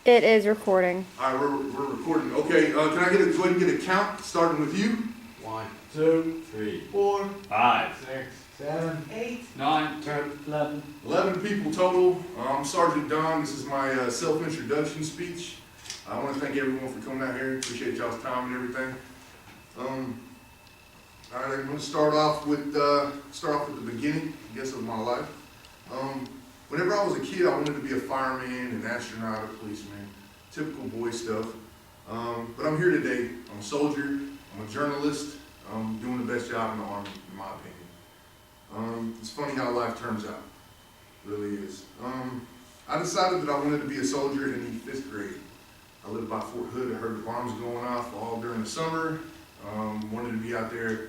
It is recording. All right, we're recording. Okay, can I go ahead and get a count, starting with you? 1, 2, 3, 4, 5, 6, 7, 8, 9, 10, 11. 11 people total. I'm Sergeant Don. This is my self-introduction speech. I want to thank everyone for coming out here. Appreciate y'all's time and everything. All right, I'm going to start off with the beginning, I guess, of my life. Whenever I was a kid, I wanted to be a fireman, an astronaut, a policeman, typical boy stuff. But I'm here today. I'm a soldier. I'm a journalist. I'm doing the best job in the Army, in my opinion. It's funny how life turns out. It really is. I decided that I wanted to be a soldier in the 5th grade. I lived by Fort Hood. I heard the bombs going off all during the summer. Wanted to be out there,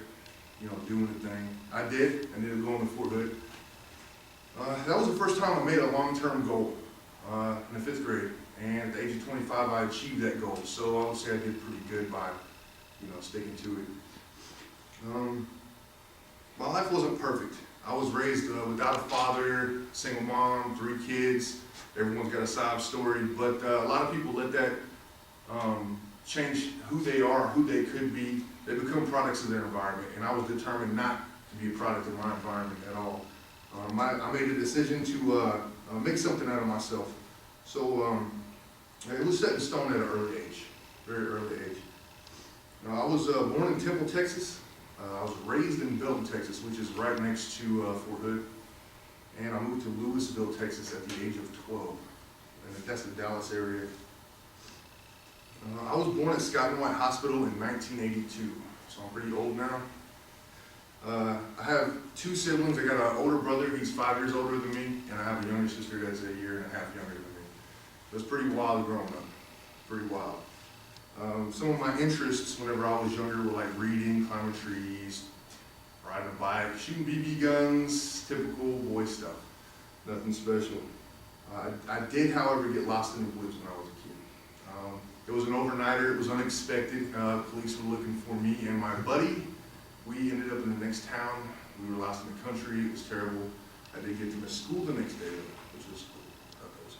doing the thing. I did. I ended up going to Fort Hood. That was the first time I made a long-term goal in the 5th grade. And at the age of 25, I achieved that goal. So I would say I did pretty good by, sticking to it. My life wasn't perfect. I was raised without a father, single mom, 3 kids. Everyone's got a sob story, but a lot of people let that change who they are, who they could be. They become products of their environment, and I was determined not to be a product of my environment at all. I made a decision to make something out of myself. So it was set in stone at an early age, very early age. I was born in Temple, Texas. I was raised in Belton, Texas, which is right next to Fort Hood. And I moved to Louisville, Texas at the age of 12. And that's the Dallas area. I was born at Scott and White Hospital in 1982, so I'm pretty old now. I have 2 siblings. I got an older brother, he's 5 years older than me, and I have a younger sister that's a year and a half younger than me. It was pretty wild growing up, pretty wild. Some of my interests whenever I was younger were like reading, climbing trees, riding a bike, shooting BB guns, typical boy stuff, nothing special. I did, however, get lost in the woods when I was a kid. It was an overnighter, it was unexpected. Police were looking for me and my buddy. We ended up in the next town. We were lost in the country. It was terrible. I did get to miss school the next day, which was cool. That was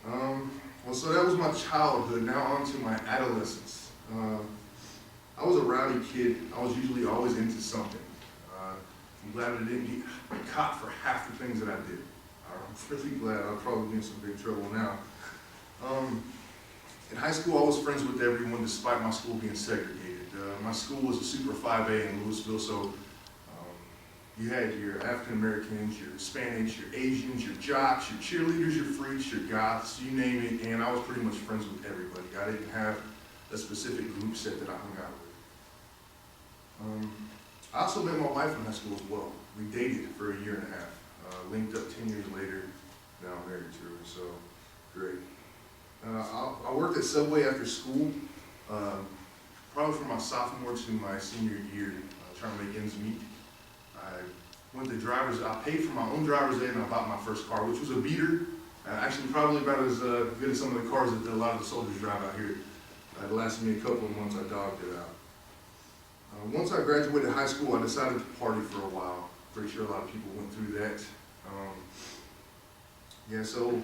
cool. Well, so that was my childhood. Now on to my adolescence. I was a rowdy kid. I was usually always into something. I'm glad I didn't get caught for half the things that I did. I'm really glad. I'll probably be in some big trouble now. In high school, I was friends with everyone despite my school being segregated. My school was a Super 5A in Louisville, so you had your African Americans, your Hispanics, your Asians, your jocks, your cheerleaders, your freaks, your goths, you name it, and I was pretty much friends with everybody. I didn't have a specific group set that I hung out with. I also met my wife in high school as well. We dated for a year and a half, linked up 10 years later, now I'm married to her, so great. I worked at Subway after school, probably from my sophomore to my senior year, trying to make ends meet. I paid for my own driver's ed and I bought my first car, which was a beater. Actually, probably about as good as some of the cars that a lot of the soldiers drive out here. It lasted me a couple of months. I dogged it out. Once I graduated high school, I decided to party for a while. Pretty sure a lot of people went through that. So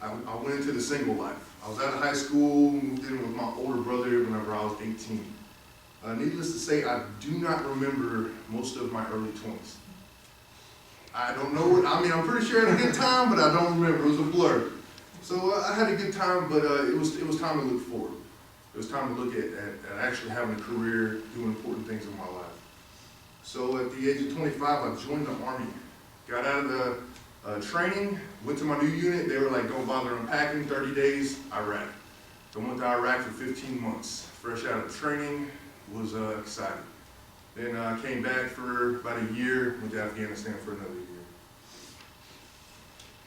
I went into the single life. I was out of high school, moved in with my older brother whenever I was 18. Needless to say, I do not remember most of my early 20s. I don't know I'm pretty sure I had a good time, but I don't remember. It was a blur. So I had a good time, but it was time to look forward. It was time to look at actually having a career, doing important things in my life. So at the age of 25, I joined the Army. Got out of the training, went to my new unit. They were like, don't bother unpacking, 30 days, Iraq. So I went to Iraq for 15 months. Fresh out of training, was excited. Then I came back for about a year, went to Afghanistan for another year.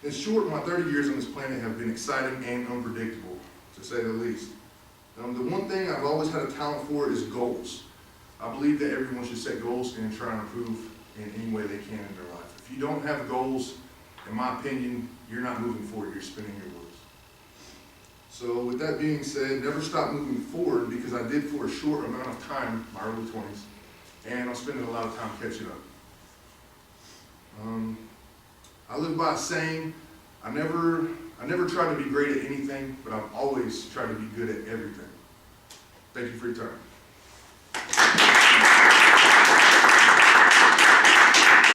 In short, my 30 years on this planet have been exciting and unpredictable, to say the least. The one thing I've always had a talent for is goals. I believe that everyone should set goals and try and improve in any way they can in their life. If you don't have goals, in my opinion, you're not moving forward, you're spinning your wheels. So with that being said, never stop moving forward, because I did for a short amount of time, my early 20s, and I'm spending a lot of time catching up. I live by a saying, I never I never tried to be great at anything, but I've always tried to be good at everything. Thank you for your time.